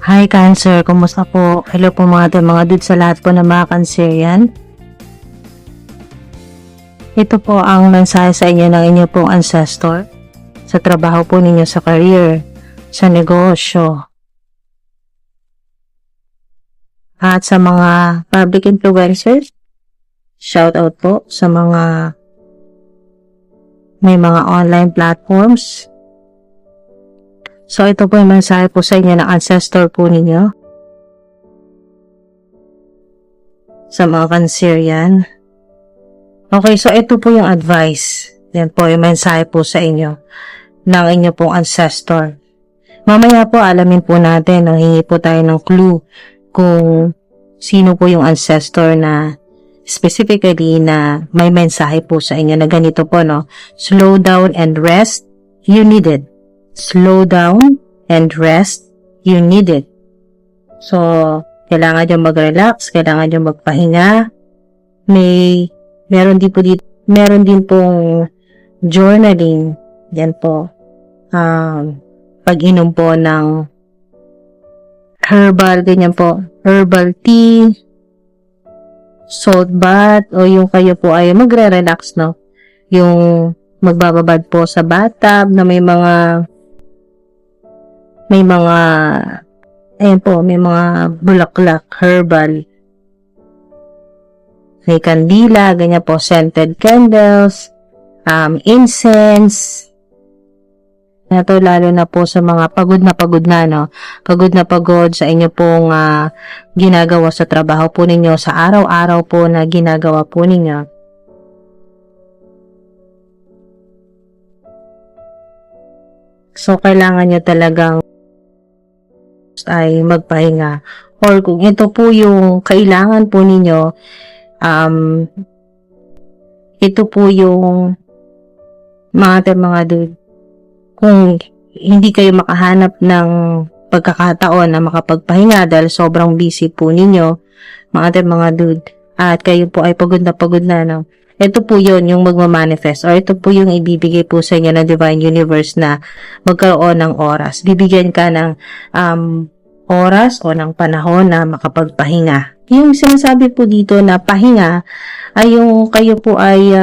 Hi Cancer, kumusta po? Hello po mga dudes sa lahat po ng mga Cancerian. Ito po ang mensahe sa inyo ng inyo pong ancestor sa trabaho po ninyo, sa career, sa negosyo, at sa mga public influencers. Shout out po sa mga may mga online platforms. So ito po yung mensahe po sa inyo ng ancestor po ninyo sa mga Cancerian. Okay, so ito po yung advice. Yan po yung mensahe po sa inyo ng inyo pong ancestor. Mamaya po alamin po natin, hingi po tayo ng clue kung sino po yung ancestor na specifically na may mensahe po sa inyo na ganito po, no? Slow down and rest, you need it. Slow down and rest, you need it. So, kailangan nyo mag-relax, kailangan nyo magpahinga. Meron din pong journaling. Yan po. Pag-inom po ng herbal, ganyan po. Herbal tea, salt bath, o yung kayo po ay magre-relax, no? Yung magbababad po sa bathtub na may mga bulaklak, herbal. May kandila, ganyan po, scented candles, incense. Ito lalo na po sa mga pagod na, no? Pagod na pagod sa inyo pong ginagawa sa trabaho po ninyo, sa araw-araw po na ginagawa po ninyo. So, kailangan nyo talagang ay magpahinga. Or kung ito po yung kailangan po ninyo, ito po yung mga dude, kung hindi kayo makahanap ng pagkakataon na makapagpahinga dahil sobrang busy po ninyo, mga dude, at kayo po ay pagod na, no? Ito po yun, yung magmamanifest, or ito po yung ibibigay po sa inyo ng Divine Universe na magkaroon ng oras. Bibigyan ka ng oras o ng panahon na makapagpahinga. Yung sinasabi po dito na pahinga ay yung kayo po ay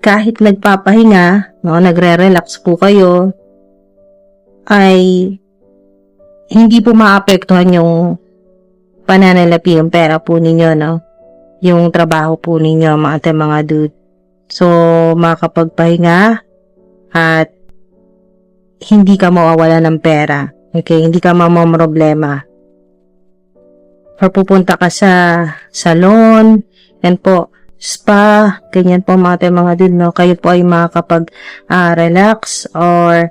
kahit nagpapahinga, no, nagre-relax po kayo, ay hindi po maapektuhan yung pananalapi, yung pera po ninyo, no? Yung trabaho po ninyo, mga dude. So, makapagpahinga at hindi ka mawawala ng pera. Okay? Hindi ka mamamroblema. Or pupunta ka sa salon, and po, spa, ganyan po mga dude, no? Kayo po ay makakapag-relax or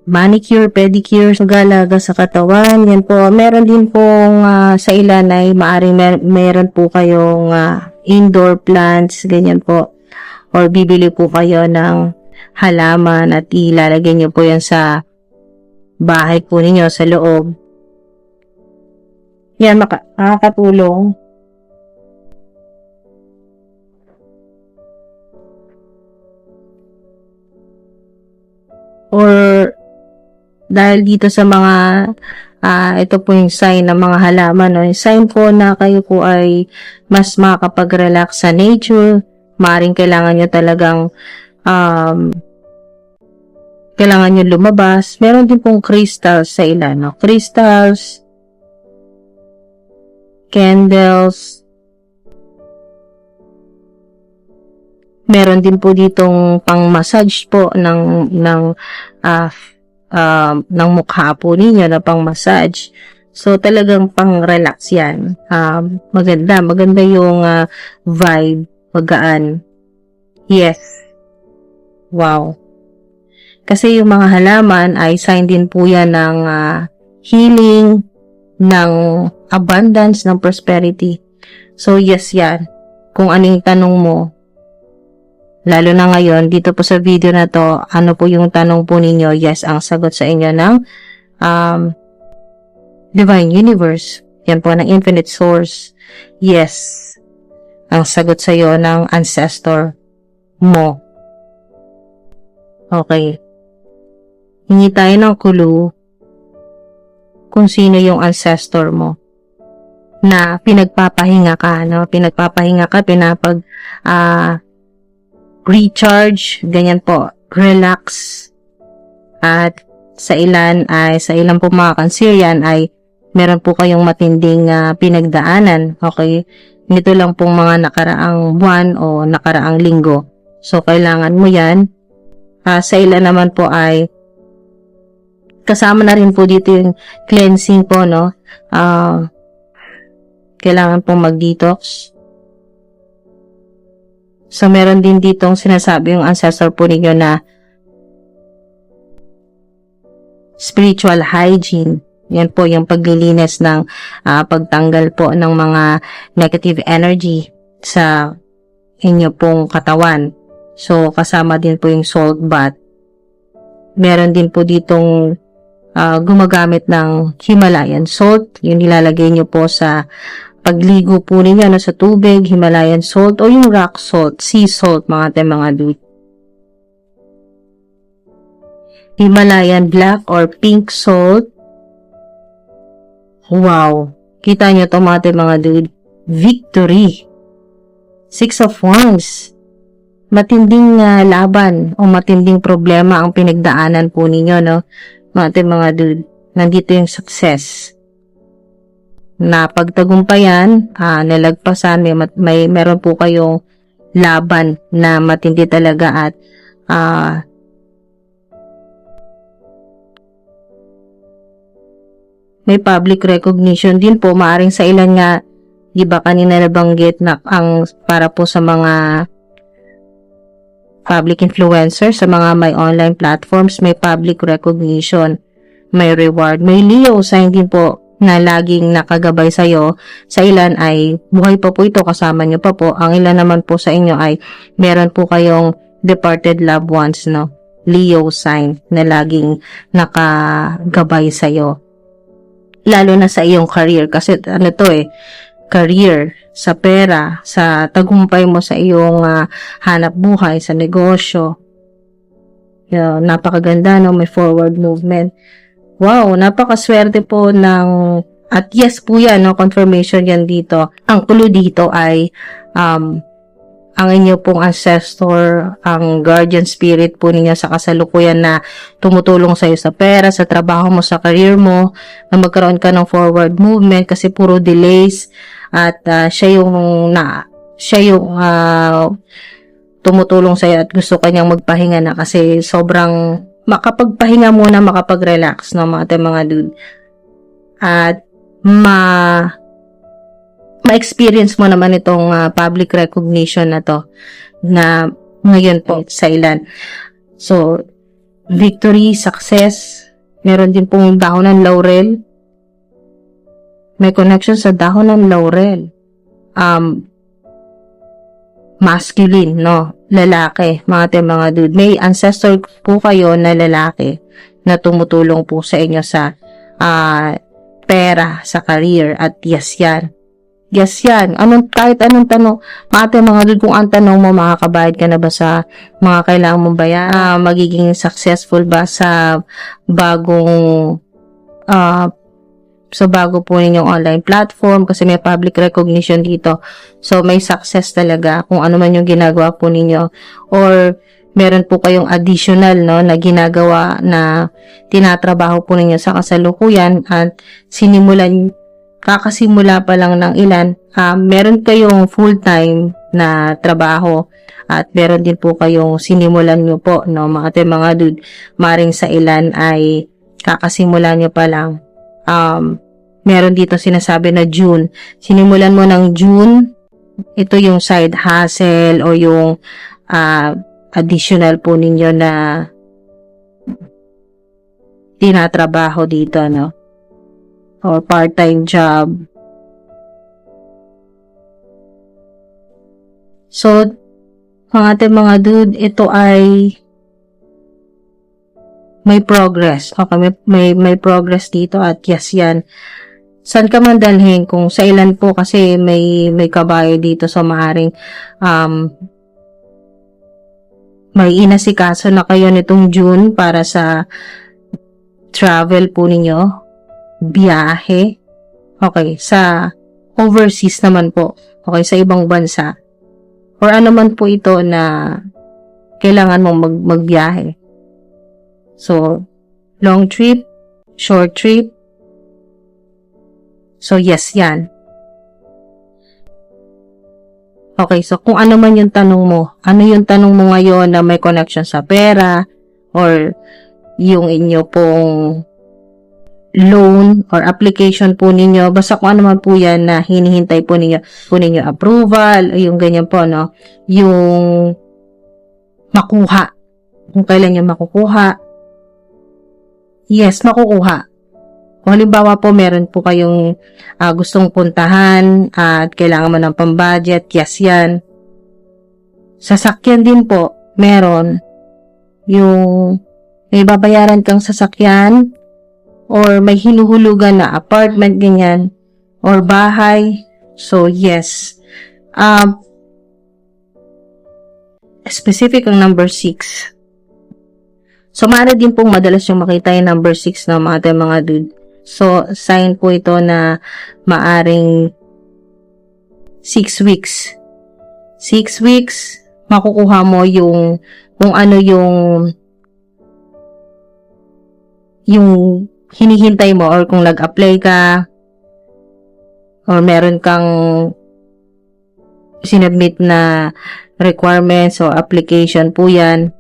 manicure, pedicure, galaga sa katawan. Yan po. Meron din pong sa ilan ay maaring meron po kayong indoor plants, ganyan po. Or bibili po kayo ng halaman at ilalagay nyo po yan sa bahay po ninyo, sa loob. Yan, makakatulong. Or dahil dito sa mga ito po yung sign ng mga halaman, no? Yung sign po na kayo po ay mas makakapag-relax sa nature. Maaaring kailangan nyo talagang kailangan nyo lumabas. Meron din pong crystals sa ilan, no? Crystals, candles. Meron din po ditong pang-massage po ng mukha po ninyo na pang-massage. So, talagang pang-relax yan. Maganda yung vibe, magaan. Yes. Wow. Kasi yung mga halaman ay sign din po yan ng healing, ng abundance, ng prosperity. So, yes yan. Kung ano yung tanong mo, lalo na ngayon, dito po sa video na to, ano po yung tanong po ninyo? Yes, ang sagot sa inyo ng Divine Universe. Yan po, ng Infinite Source. Yes, ang sagot sa iyo ng ancestor mo. Okay. Hingi tayo ng clue kung sino yung ancestor mo na pinagpapahinga ka, no? Pinagpapahinga ka, recharge, ganyan po, relax. At sa ilan po mga Cancerian ay meron po kayong matinding pinagdaanan, okay? Nito lang pong mga nakaraang buwan o nakaraang linggo. So, kailangan mo yan. Sa ilan naman po ay kasama na rin po dito yung cleansing po, no? Kailangan po mag-detox. So, meron din ditong sinasabi yung ancestor po ninyo na spiritual hygiene. Yan po yung paglilinis ng pagtanggal po ng mga negative energy sa inyo pong katawan. So, kasama din po yung salt bath. Meron din po ditong gumagamit ng Himalayan salt. Yung nilalagay nyo po sa pagligo po ninyo sa tubig, Himalayan salt o yung rock salt, sea salt, mga dude. Himalayan black or pink salt. Wow! Kita nyo to mga dude. Victory. 6 of Wands. Matinding laban o matinding problema ang pinagdaanan po ninyo, no? Mga dude. Nandito yung success. Na pagtagumpayan, nalagpasan, meron po kayong laban na matindi talaga at may public recognition din po. Maaring sa ilan nga, di ba kanina nabanggit na ang para po sa mga public influencers, sa mga may online platforms, may public recognition, may reward. May Leo sign din po na laging nakagabay sa'yo. Sa ilan ay buhay pa po ito, kasama nyo pa po. Ang ilan naman po sa inyo ay meron po kayong departed loved ones, no? Leo sign na laging nakagabay sa'yo. Lalo na sa iyong career. Kasi career, sa pera, sa tagumpay mo sa iyong hanap buhay, sa negosyo. Napakaganda, no? May forward movement. Wow, napakaswerte po ng, at yes po yan, no? Confirmation yan dito. Ang clue dito ay, ang inyo pong ancestor, ang guardian spirit po ninyo sa kasalukuyan na tumutulong sa iyo sa pera, sa trabaho mo, sa career mo, na magkaroon ka ng forward movement kasi puro delays at siya yung tumutulong sa iyo at gusto kanyang magpahinga na kasi sobrang makapagpahinga muna, makapag-relax, no, mga dude. At ma-experience mo naman itong public recognition na to na ngayon po sa ilan. So, victory, success, meron din pong dahon ng laurel. May connection sa dahon ng laurel. Masculine, no? Lalaki, mga dude. May ancestor po kayo na lalaki na tumutulong po sa inyo sa pera, sa career, at yes yan. Yes yan. Kahit anong tanong, mga dude, kung ang tanong mo, makakabayad ka na ba sa mga kailangan mong bayaran? Magiging successful ba sa bago po ninyong online platform kasi may public recognition dito. So, may success talaga kung ano man yung ginagawa po ninyo. Or, meron po kayong additional, no, na ginagawa na tinatrabaho po ninyo sa kasalukuyan at kakasimula pa lang ng ilan. Meron kayong full-time na trabaho at meron din po kayong sinimulan nyo po, no, mga dude. Maring sa ilan ay kakasimulan nyo pa lang. Meron dito sinasabi na June. Sinimulan mo ng June, ito yung side hustle o yung additional po ninyo na tinatrabaho dito, no? Or part-time job. So, mga dude, ito ay may progress. Okay, may progress dito at yes yan. Saan ka man dalhin? Kung sa ilan po kasi may kabayo dito so maaring may inasikaso na kayo nitong June para sa travel po ninyo. biyahe. Okay, sa overseas naman po. Okay, sa ibang bansa. Or ano man po ito na kailangan mong magbiyahe. So, long trip, short trip. So, yes, yan. Okay, so kung ano man yung tanong mo, ano yung tanong mo ngayon na may connection sa pera, or yung inyo pong loan or application po ninyo, basta kung ano man po yan na hinihintay po ninyo approval, yung ganyan po, no? Yung makuha. Kung kailan yung makukuha. Yes, makukuha. Kung halimbawa po, meron po kayong gustong puntahan at kailangan mo ng pambudget, yes yan. Sasakyan din po, meron. Yung may babayaran kang sasakyan, or may hinuhulugan na apartment, ganyan, or bahay. So, yes. Specific ang number 6. So, maaari din pong madalas yung makita yung number 6 na mga dude. So, sign po ito na maaring 6 weeks. 6 weeks, makukuha mo yung kung ano yung hinihintay mo, or kung nag-apply ka, or meron kang sinubmit na requirements o application po yan,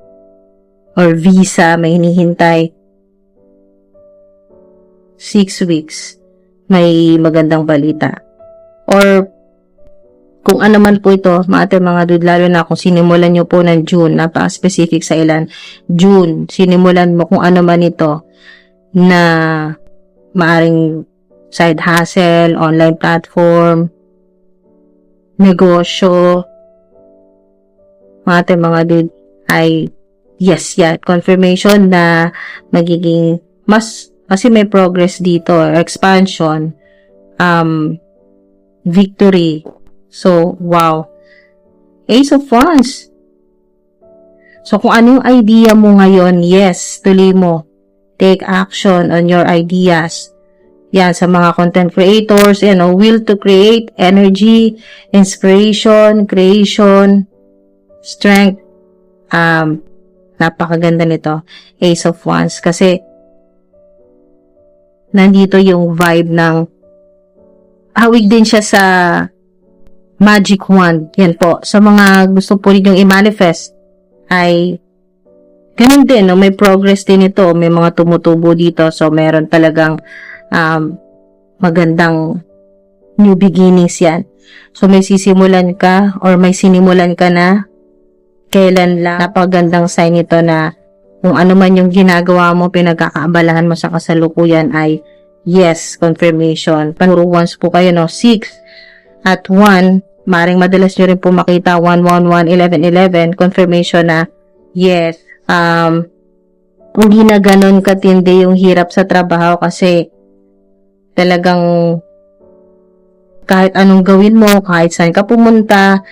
or visa, may hinihintay. 6 weeks, may magandang balita. Or kung ano man po ito, mga dude, lalo na kung sinimulan nyo po ng June, napaka-specific sa ilan, June, sinimulan mo kung ano man ito, na maaring side hustle, online platform, negosyo, mga dude, ay yes yan, confirmation na magiging kasi may progress dito, expansion, victory. So, wow. Ace of Wands. So, kung ano yung idea mo ngayon, yes, tuloy mo. Take action on your ideas. Yan, sa mga content creators, will to create, energy, inspiration, creation, strength. Napakaganda nito. Ace of Wands. Kasi, nandito yung vibe ng, hawig din siya sa magic wand. Yan po. Sa mga gusto po ninyong i-manifest, ay ganun din, no? May progress din ito. May mga tumutubo dito. So, meron talagang magandang new beginnings yan. So, may sisimulan ka or may sinimulan ka na kailan lang. Napagandang sign ito na kung ano man yung ginagawa mo, pinagkakaabalahan mo sa kasalukuyan ay yes, confirmation. Puro once po kayo, no? 6 at 1. Maring madalas nyo rin po makita 111, 1111, confirmation na yes. Hindi na ganun katindi yung hirap sa trabaho kasi talagang kahit anong gawin mo, kahit saan ka pumunta,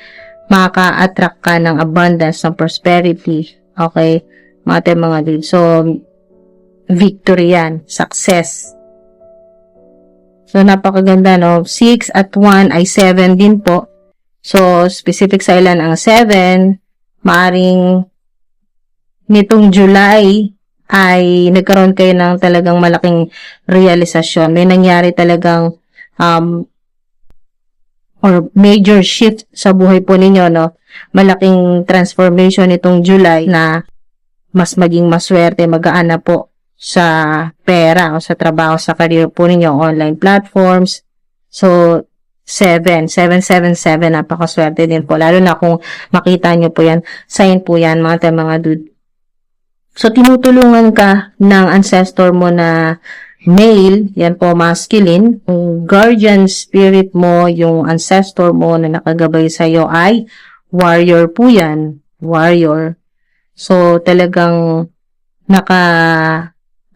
maka-attract ka ng abundance, ng prosperity. Okay? Mga dude. So, victory yan. Success. So, napakaganda, no? 6 at 1 ay 7 din po. So, specific sa ilan ang 7, maaring nitong July ay nagkaroon kayo ng talagang malaking realisasyon. May nangyari talagang or major shift sa buhay po ninyo, no? Malaking transformation nitong July na mas maging maswerte, magaan na po sa pera o sa trabaho, sa career po ninyo, online platforms. So, 777, napakaswerte din po. Lalo na kung makita nyo po yan, sign po yan, mga dude. So, tinutulungan ka ng ancestor mo na male, yan po, masculine. Yung guardian spirit mo, yung ancestor mo na nakagabay sa'yo ay warrior po yan. Warrior. So, talagang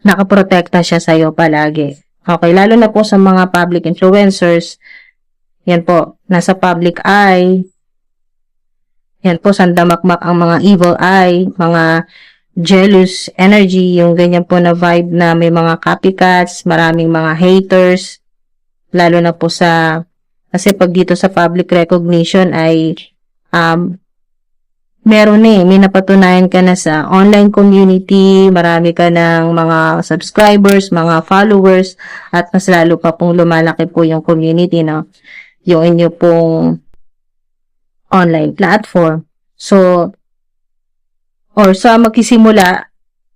nakaprotekta siya sa'yo palagi. Okay, lalo na po sa mga public influencers, yan po, nasa public eye, yan po, sandamakmak ang mga evil eye, mga jealous energy, yung ganyan po na vibe na may mga copycats, maraming mga haters, lalo na po kasi pag dito sa public recognition ay, meron may napatunayan ka na sa online community, marami ka ng mga subscribers, mga followers, at mas lalo pa pong lumalaki po yung community, no? Yung inyo pong online platform. So, or sa magsisimula,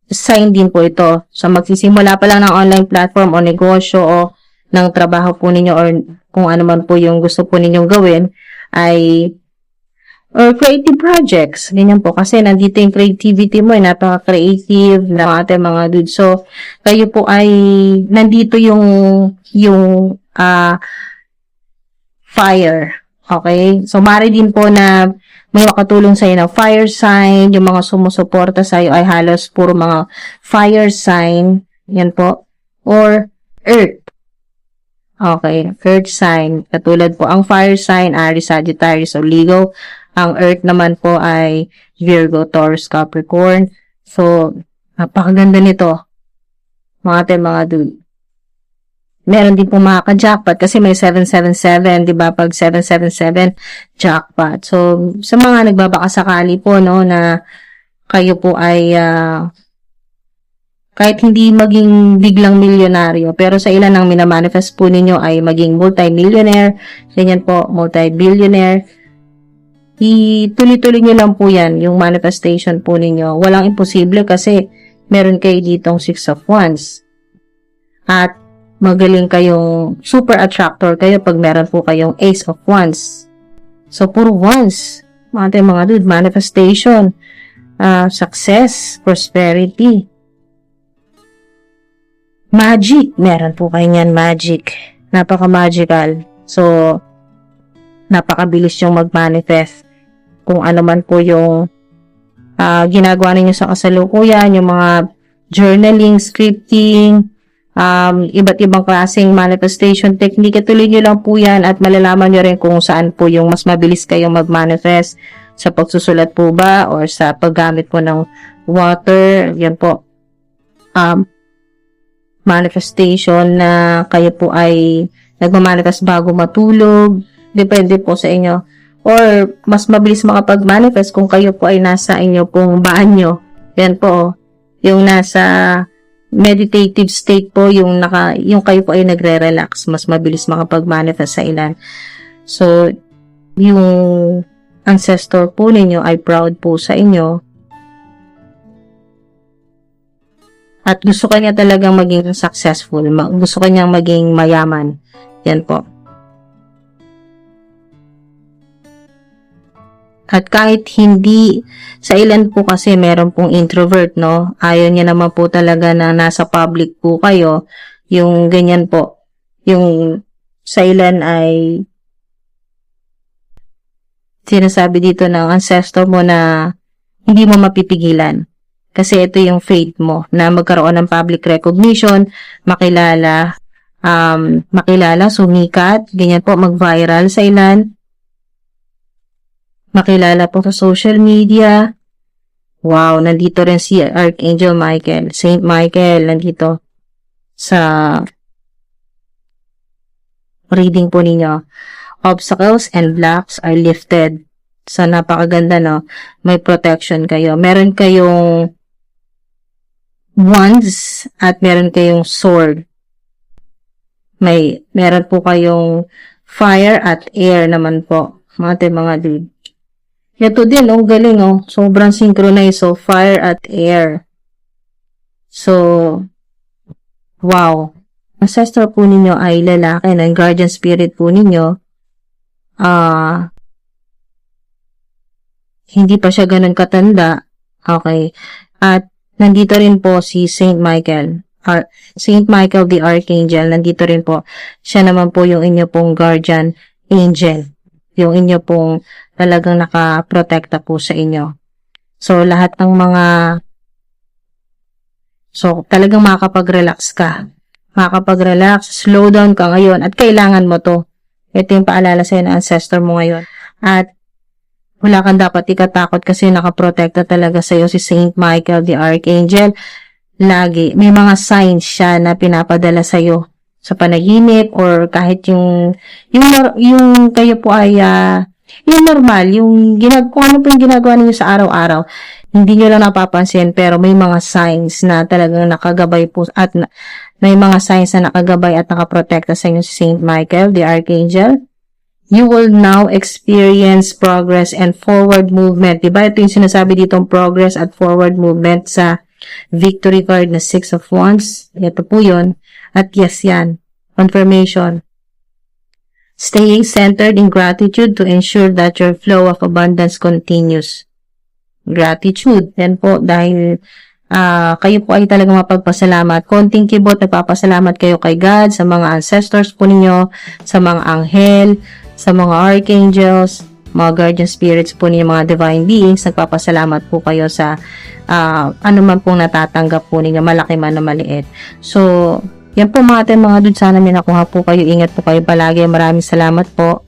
sign din po ito. So, magsisimula pa lang ng online platform o negosyo o ng trabaho po ninyo or kung ano man po yung gusto po ninyong gawin, or creative projects. Ganyan po. Kasi nandito yung creativity mo, napaka-creative na ating mga dude. So, kayo po ay, nandito yung fire. Okay? So, mari din po na may makatulong sa'yo ng fire sign. Yung mga sumusuporta sa'yo ay halos puro mga fire sign. Yan po. Or earth. Okay. Earth sign. Katulad po, ang fire sign, Aries, Sagittarius, o Leo. Ang earth naman po ay Virgo, Taurus, Capricorn. So, napakaganda nito. Mga dude. Meron din po makaka-jackpot kasi may 777, di ba? Pag 777, jackpot. So, sa mga nagbabakasakali po, no, na kayo po ay, kahit hindi maging biglang milyonaryo, pero sa ilan ang minamanifest po ninyo ay maging multi-millionaire, ganyan po, multi-billionaire. Ituloy-tuloy nyo lang po yan, yung manifestation po ninyo. Walang imposible kasi meron kayo ditong 6 of Wands. At magaling kayong super attractor kayo pag meron po kayong Ace of Wands. So, puro Wands. Mga dude, manifestation, success, prosperity. Magic. Meron po kayo yan, magic. Napaka-magical. So, napakabilis yung mag-manifest. Kung ano man po yung ginagawa ninyo sa kasalukuyan, yung mga journaling, scripting, iba't ibang klaseng manifestation technique, ituloy nyo lang po yan at malalaman nyo rin kung saan po yung mas mabilis kayong mag-manifest, sa pagsusulat po ba or sa paggamit po ng water. Yan po. Manifestation na kayo po ay nagmamanifest bago matulog. Depende po sa inyo. Or, mas mabilis makapag-manifest kung kayo po ay nasa inyo pong banyo. Yan po. Yung nasa meditative state po, yung kayo po ay nagre-relax. Mas mabilis makapag-manifest sa ilan. So, yung ancestor po ninyo ay proud po sa inyo. At gusto kanya talagang maging successful. Gusto kanyang maging mayaman. Yan po. At kahit hindi, sa ilan po kasi meron pong introvert, no? Ayaw niya naman po talaga na nasa public po kayo. Yung ganyan po. Yung sa ilan ay sinasabi dito ng ancestor mo na hindi mo mapipigilan. Kasi ito yung fate mo na magkaroon ng public recognition, makilala, sumikat, ganyan po, mag-viral sa ilan. Makilala po sa social media. Wow, nandito rin si Archangel Michael. Saint Michael, nandito sa reading po ninyo. Obstacles and blocks are lifted. So, napakaganda, no? May protection kayo. Meron kayong wands at meron kayong sword. Meron po kayong fire at air naman po. Mga dude. Ito din, galing, sobrang synchronized. So, fire at air. So, wow. Ancestor po ninyo ay lalaki, ng guardian spirit po ninyo. Hindi pa siya ganun katanda. Okay. At, nandito rin po si Saint Michael. Saint Michael the Archangel. Nandito rin po. Siya naman po yung inyo pong guardian angel. Yung inyo pong talagang nakaprotekta po sa inyo. So, lahat ng talagang makakapag-relax ka. Makakapag-relax, slow down ka ngayon, at kailangan mo to. Ito yung paalala sa'yo ng ancestor mo ngayon. At, Wala kang dapat ikatakot kasi nakaprotekta talaga sa'yo si Saint Michael the Archangel. Lagi, may mga signs siya na pinapadala sa'yo sa panaginip or kahit yung kayo po ay, yung normal, kung ano po yung ginagawa ninyo sa araw-araw, hindi nyo lang napapansin pero may mga signs na talagang nakagabay po at may mga signs na nakagabay at nakaprotekta sa inyo si Saint Michael the Archangel. You will now experience progress and forward movement. Diba? Ito yung sinasabi ditong progress at forward movement sa victory card na 6 of Wands. Ito po yun. At yes yan. Confirmation. Staying centered in gratitude to ensure that your flow of abundance continues. Gratitude. Yan po dahil kayo po ay talagang mapagpasalamat. Konting kibot, nagpapasalamat kayo kay God, sa mga ancestors po ninyo, sa mga anghel, sa mga archangels, mga guardian spirits po ninyo, mga divine beings. Nagpapasalamat po kayo sa ano man pong natatanggap po ninyo, malaki man na maliit. So, yan po mga dude, sana may nakuha po kayo. Ingat po kayo palagi. Maraming salamat po.